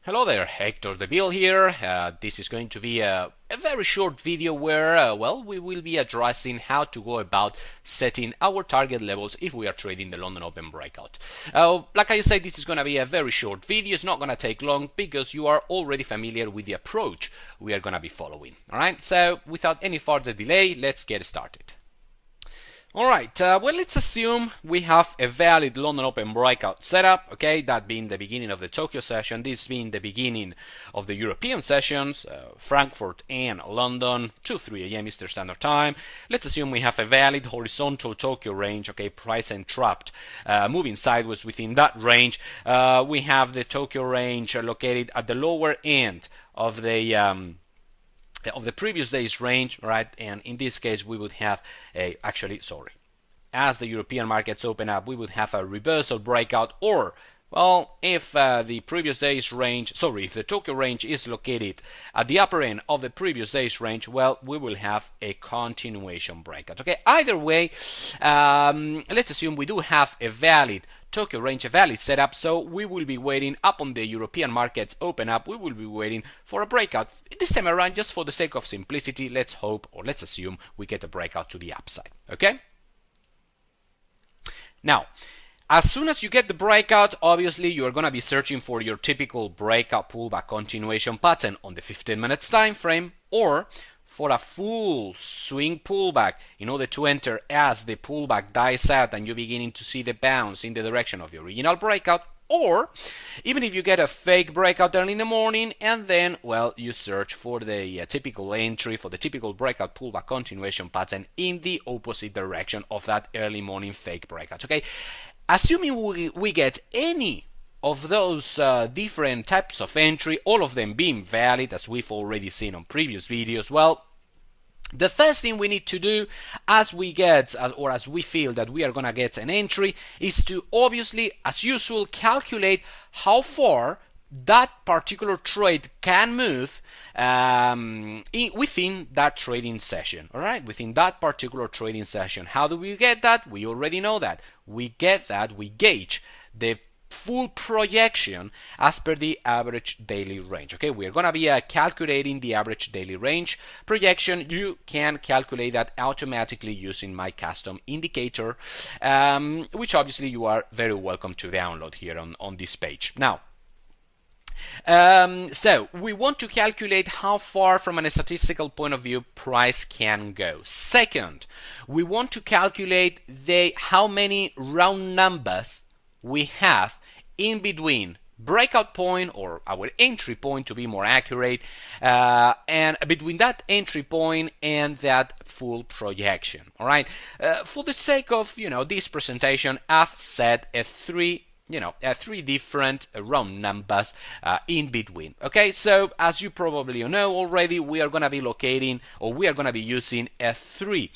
Hello there, Hector Deville here. This is going to be a very short video where, we will be addressing how to go about setting our target levels if we are trading the London Open breakout. Like I said, this is going to be a very short video. It's not going to take long because you are already familiar with the approach we are going to be following. Alright, so without any further delay, let's get started. Alright, let's assume we have a valid London Open breakout setup, okay, that being the beginning of the Tokyo session, this being the beginning of the European sessions, Frankfurt and London, 2-3 a.m. Eastern Standard Time. Let's assume we have a valid horizontal Tokyo range, okay, price entrapped, moving sideways within that range. We have the Tokyo range located at the lower end of the previous day's range, right? And in this case, we would have as the European markets open up, we would have a reversal breakout, or, well, if the previous day's range, if the Tokyo range is located at the upper end of the previous day's range, well, we will have a continuation breakout. Okay, either way, let's assume we do have a valid Tokyo range, a valid setup, so we will be waiting up on the European markets open up. We will be waiting for a breakout. This time around, just for the sake of simplicity, let's hope, or let's assume, we get a breakout to the upside. Okay? Now, as soon as you get the breakout, obviously you're going to be searching for your typical breakout pullback continuation pattern on the 15 minutes time frame, or for a full swing pullback in order to enter as the pullback dies out and you're beginning to see the bounce in the direction of the original breakout, or even if you get a fake breakout early in the morning and then, well, you search for the typical entry, for the typical breakout pullback continuation pattern in the opposite direction of that early morning fake breakout. Okay, assuming we get any of those different types of entry, all of them being valid, as we've already seen on previous videos, well, the first thing we need to do as we get, or as we feel that we are going to get an entry, is to obviously, as usual, calculate how far that particular trade can move within that trading session. All right, within that particular trading session. How do we get that? We already know that. We gauge the full projection as per the average daily range. Okay, we're going to be calculating the average daily range projection. You can calculate that automatically using my custom indicator, which obviously you are very welcome to download here on this page. Now, so we want to calculate how far from a statistical point of view price can go. Second, we want to calculate how many round numbers we have in between breakout point, or our entry point to be more accurate, and between that entry point and that full projection. All right, for the sake of this presentation, I've set three different round numbers in between. Okay, so as you probably know already, we are going to be using a 3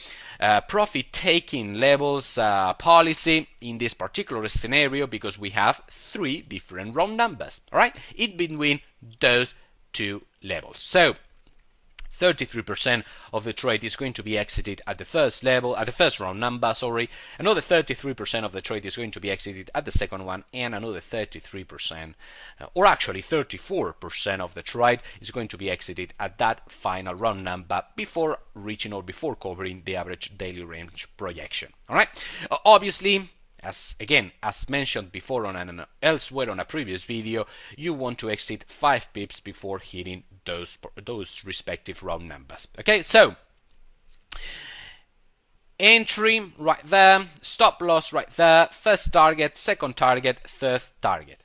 profit-taking levels policy in this particular scenario because we have 3 different round numbers, all right, in between those 2 levels. So 33% of the trade is going to be exited at the first level, at the first round number, Another 33% of the trade is going to be exited at the second one, and another 33%, or actually 34% of the trade is going to be exited at that final round number before reaching or before covering the average daily range projection. All right. Obviously, as mentioned before elsewhere on a previous video, you want to exit 5 pips before hitting those respective round numbers. Okay, so entry right there, stop loss right there, first target, second target, third target.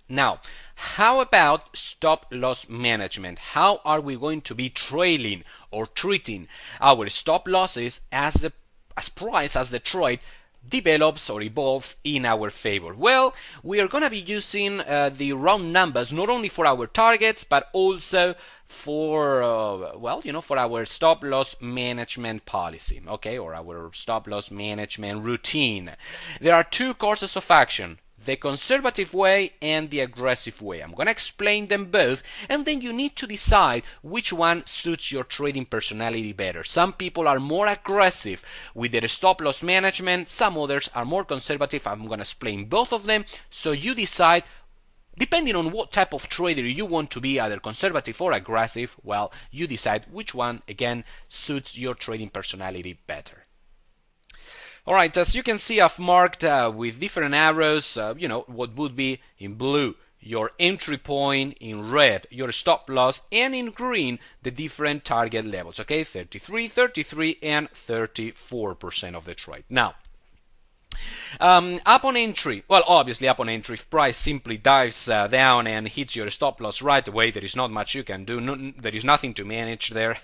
Now, how about stop loss management? How are we going to be trailing or treating our stop losses as the trade develops or evolves in our favor? Well, we are going to be using the round numbers not only for our targets but also for for our stop loss management policy, okay, or our stop loss management routine. There are 2 courses of action: the conservative way and the aggressive way. I'm going to explain them both, and then you need to decide which one suits your trading personality better. Some people are more aggressive with their stop loss management, some others are more conservative. I'm going to explain both of them, so you decide depending on what type of trader you want to be, either conservative or aggressive, well, you decide which one, again, suits your trading personality better. Alright, as you can see, I've marked with different arrows, what would be in blue your entry point, in red your stop loss, and in green the different target levels, okay, 33, 33, and 34% of the trade. Now, upon entry, well, obviously upon entry, if price simply dives down and hits your stop loss right away, there is not much you can do. There is nothing to manage there.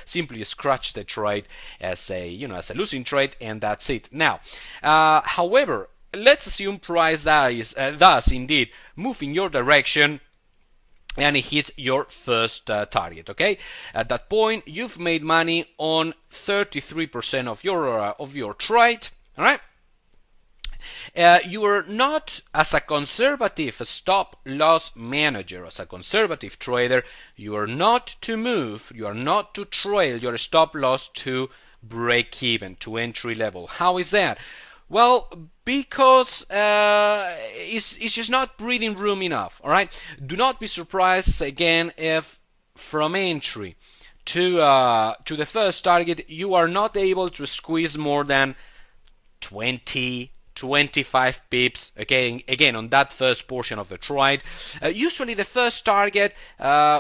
Simply scratch the trade as a losing trade, and that's it. Now, however, let's assume price does indeed move in your direction and it hits your first target, okay? At that point, you've made money on 33% of your trade, all right? You are not, as a conservative stop loss manager, as a conservative trader, you are not to move, you are not to trail your stop loss to break even, to entry level. How is that? Well, because it's just not breathing room enough, all right? Do not be surprised, again, if from entry to the first target, you are not able to squeeze more than 20, 25 pips, okay, again on that first portion of the trade. Usually the first target,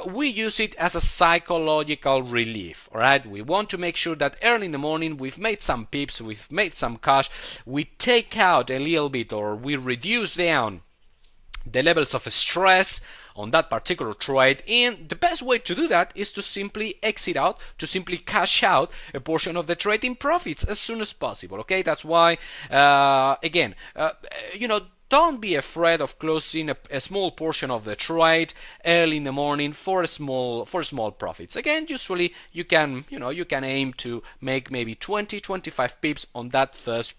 we use it as a psychological relief, alright? We want to make sure that early in the morning we've made some pips, we've made some cash, we take out a little bit, or we reduce down the levels of stress on that particular trade, and the best way to do that is to simply exit out, to simply cash out a portion of the trade in profits as soon as possible, okay? That's why, again, don't be afraid of closing a small portion of the trade early in the morning for small profits. Again, usually you can aim to make maybe 20-25 pips on that first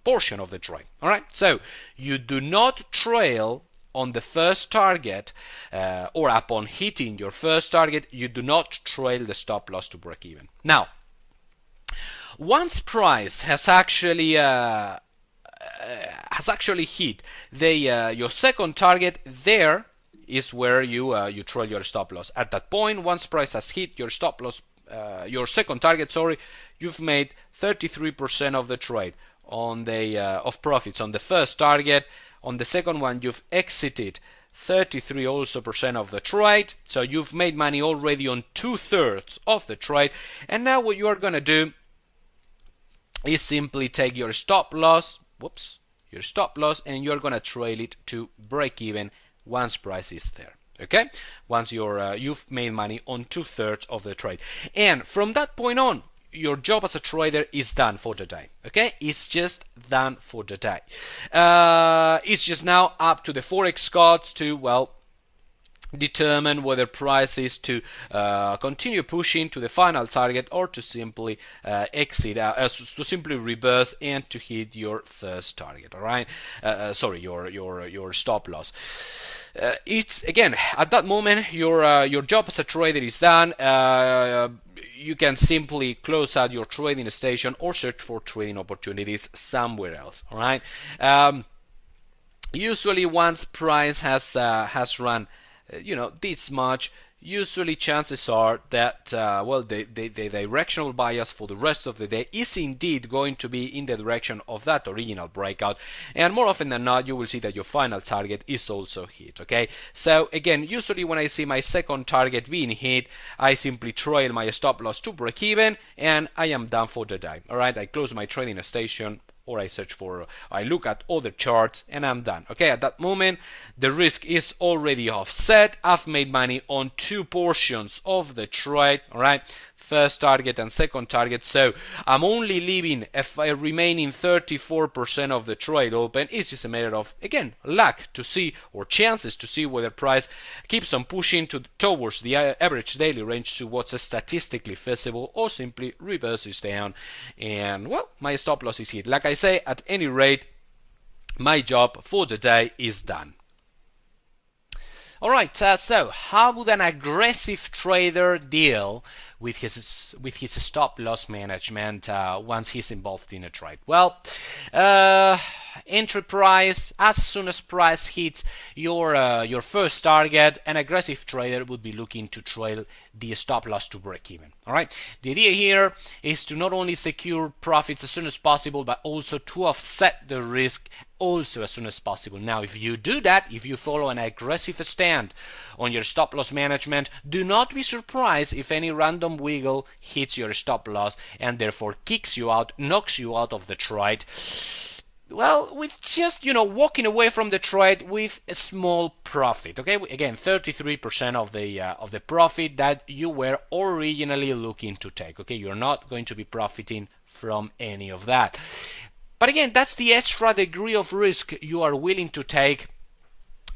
portion of the trade, all right? So you do not trail on the first target, or upon hitting your first target, you do not trail the stop loss to break even. Now, once price has actually hit your second target, there is where you trail your stop loss. At that point, once price has hit your stop loss, your second target, sorry, you've made 33% of the trade on the of profits on the first target. On the second one, you've exited 33% also of the trade, so you've made money already on 2/3 of the trade. And now what you are going to do is simply take your stop loss, and you're going to trail it to break even once price is there. Okay, once you've made money on 2/3 of the trade, and from that point on, your job as a trader is done for the day. Okay, it's just done for the day. It's just now up to the forex gods to, well, determine whether price is to continue pushing to the final target, or to simply exit out, to simply reverse and to hit your first target. All right, sorry, your stop loss. It's, again, at that moment your job as a trader is done. You can simply close out your trading station or search for trading opportunities somewhere else. All right. Usually, once price has run, this much, usually chances are that the directional bias for the rest of the day is indeed going to be in the direction of that original breakout, and more often than not you will see that your final target is also hit. Okay, so again, usually when I see my second target being hit, I simply trail my stop loss to break even, and I am done for the day. All right, I close my trading station, or I look at other charts, and I'm done. Okay, at that moment the risk is already offset. I've made money on 2 portions of the trade, all right, first target and second target, so I'm only leaving a remaining 34% of the trade open. It's just a matter of, again, luck to see, or chances to see, whether price keeps on pushing towards the average daily range to what's statistically feasible, or simply reverses down, and, well, my stop loss is hit. Like I say, at any rate, my job for the day is done. Alright, so how would an aggressive trader deal with his stop loss management once he's involved in a trade? Well, entry price as soon as price hits your first target. An aggressive trader would be looking to trail the stop loss to break even. All right. The idea here is to not only secure profits as soon as possible, but also to offset the risk also as soon as possible. Now, if you do that, if you follow an aggressive stand on your stop loss management, do not be surprised if any random wiggle hits your stop loss and therefore kicks you out, knocks you out of the trade. Well, with just, walking away from the trade with a small profit. Okay, again, 33% of the profit that you were originally looking to take. Okay, you're not going to be profiting from any of that. But again, that's the extra degree of risk you are willing to take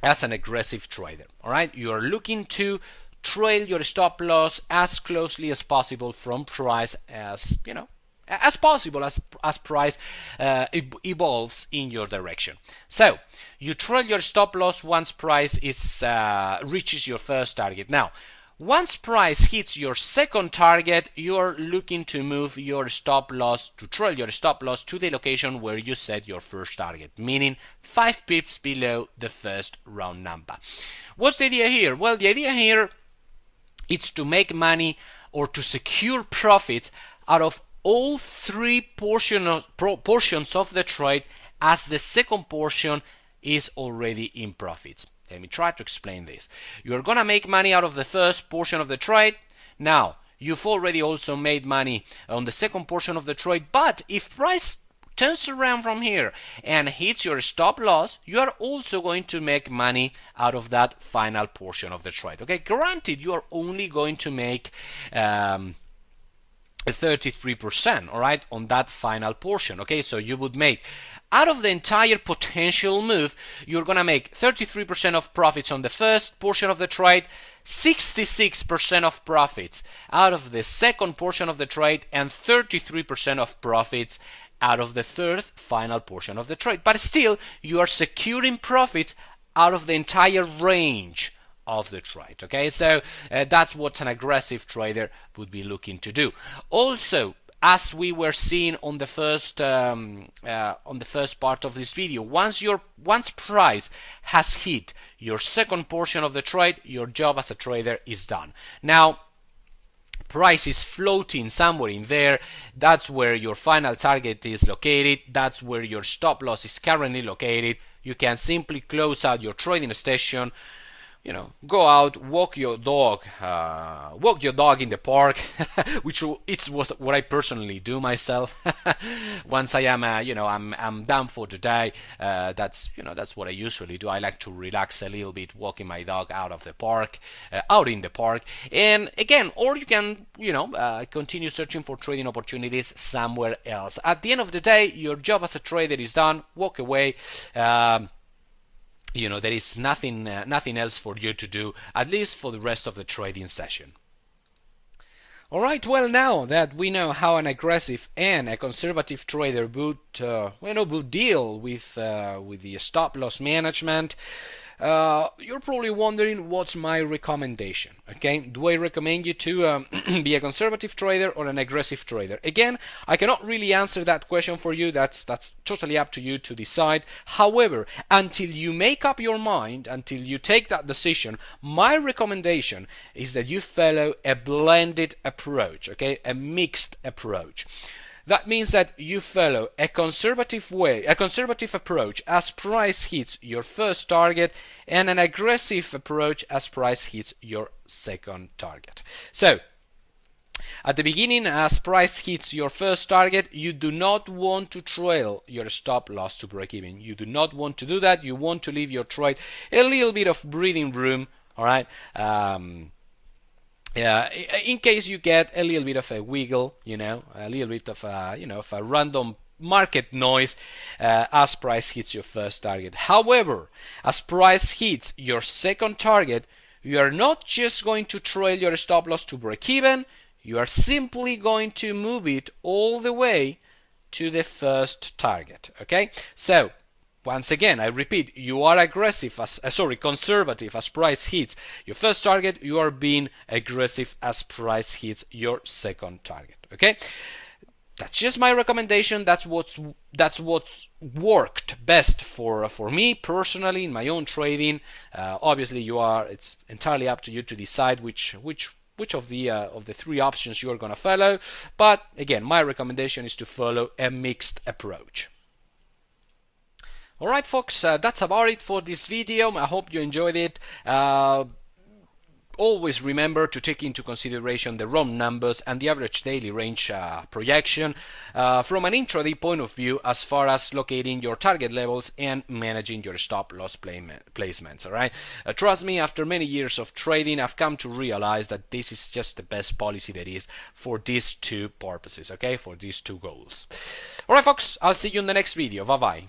as an aggressive trader. All right, you are looking to trail your stop loss as closely as possible from price as possible as price evolves in your direction. So you trail your stop loss once price is reaches your first target. Now, once price hits your second target, you're looking to move your stop loss, to trail your stop loss to the location where you set your first target, meaning 5 pips below the first round number. What's the idea here? Well, the idea here is to make money or to secure profits out of all 3 portions of the trade, as the second portion is already in profits. Let me try to explain this. You're going to make money out of the first portion of the trade. Now, you've already also made money on the second portion of the trade, but if price turns around from here and hits your stop loss, you are also going to make money out of that final portion of the trade. Okay, granted, you are only going to make 33%, all right, on that final portion. Okay, so you would make, out of the entire potential move, you're gonna make 33% of profits on the first portion of the trade, 66% of profits out of the second portion of the trade, and 33% of profits out of the third final portion of the trade. But still, you are securing profits out of the entire range of the trade. Okay, so that's what an aggressive trader would be looking to do. Also, as we were seeing on the first part of this video, once price has hit your second portion of the trade, your job as a trader is done. Now, price is floating somewhere in there. That's where your final target is located. That's where your stop loss is currently located. You can simply close out your trading station, go out, walk your dog in the park, which was what I personally do myself. Once I am, I'm done for the day. That's what I usually do. I like to relax a little bit, walking my dog out in the park. And again, or you can, continue searching for trading opportunities somewhere else. At the end of the day, your job as a trader is done. Walk away. There is nothing else for you to do, at least for the rest of the trading session. Alright, well, now that we know how an aggressive and a conservative trader would deal with the stop loss management, you're probably wondering what's my recommendation. Okay, do I recommend you to be a conservative trader or an aggressive trader? Again, I cannot really answer that question for you. That's totally up to you to decide. However, until you make up your mind, until you take that decision, my recommendation is that you follow a blended approach, okay, a mixed approach. That means that you follow a conservative approach as price hits your first target, and an aggressive approach as price hits your second target. So, at the beginning, as price hits your first target, you do not want to trail your stop loss to break even. You do not want to do that. You want to leave your trade a little bit of breathing room, all right? In case you get a little bit of a wiggle, a little bit of a random market noise as price hits your first target. However, as price hits your second target, you are not just going to trail your stop loss to break even, you are simply going to move it all the way to the first target. Okay, so once again, I repeat, you are conservative as price hits your first target. You are being aggressive as price hits your second target. Okay. That's just my recommendation. That's what's worked best for me personally in my own trading. Obviously, it's entirely up to you to decide which of the three options you are going to follow. But again, my recommendation is to follow a mixed approach. Alright folks, that's about it for this video. I hope you enjoyed it. Always remember to take into consideration the round numbers and the average daily range projection from an intraday point of view, as far as locating your target levels and managing your stop loss placements. All right, trust me, after many years of trading, I've come to realize that this is just the best policy there is for these two purposes. Okay, for these two goals. All right, folks, I'll see you in the next video. Bye bye.